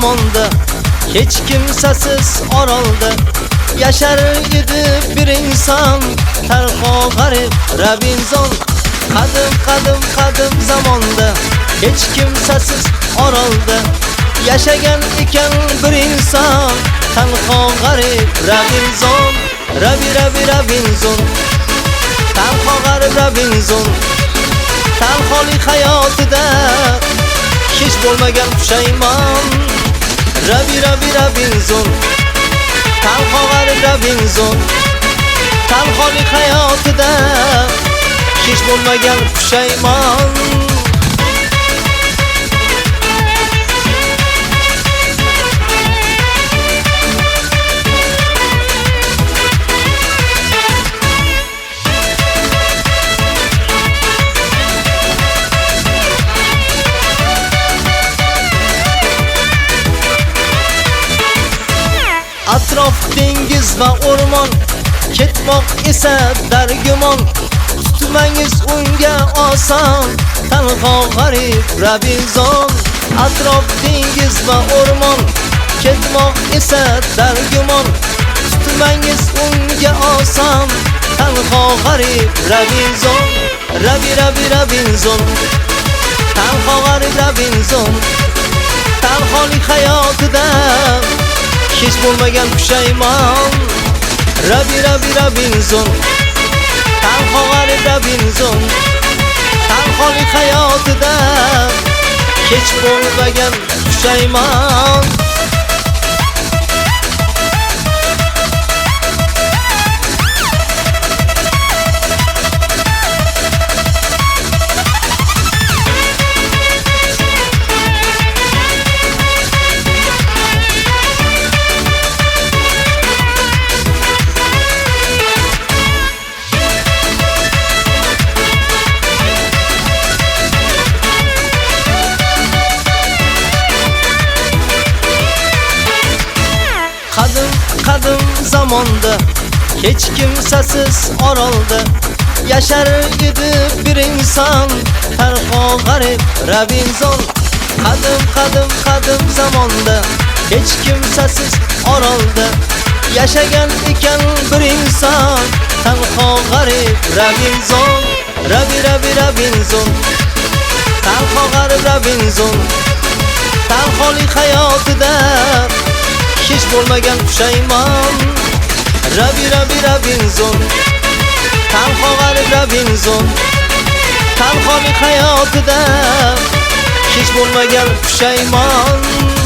zamonda hech kimsasiz orolda yashar edi bir inson, Tarxo g'arib Robinzon. Qadim zamonda hech kimsasiz orolda yashagan ekan bir inson, Tarxo g'arib Robinzon. Robinzon, Tarxo g'arib Robinzon. Tarxolik hayotida hech bo'lmagan pushaymon. Robinzon, Tarxo g'arib Robinzon. Tarxolik hayotida hech bo'lmagan pushaymon. Atrof dengiz va o'rmon, ketmoq esa dargumon. Tutmangiz unga oson, Tarxo g'arib Robinzon. Atrof dengiz va o'rmon, ketmoq esa dargumon. Tutmangiz unga oson, Tarxo g'arib Robinzon. Robinzon, Tarxo g'arib Robinzon. Tarxolik hayotida hech bo'lmagan pushaymon. Robinzon, Tarxo g'arib Robinzon. Tarxolik hayotida hech bo'lmagan pushaymon. Qadim zamonda hech kimsasiz orolda yashar edi bir inson, Tarxo g'arib Robinzon. Qadim zamonda hech kimsasiz orolda yashagan ekan bir inson, Tarxo g'arib Robinzon. Robinzon, Tarxo g'arib Robinzon. Tarxolik hayotida hech bo'lmagan pushaymon. Robinzon, Tarxo g'arib Robinzon. Tarxolik hayotida hech bo'lmagan pushaymon.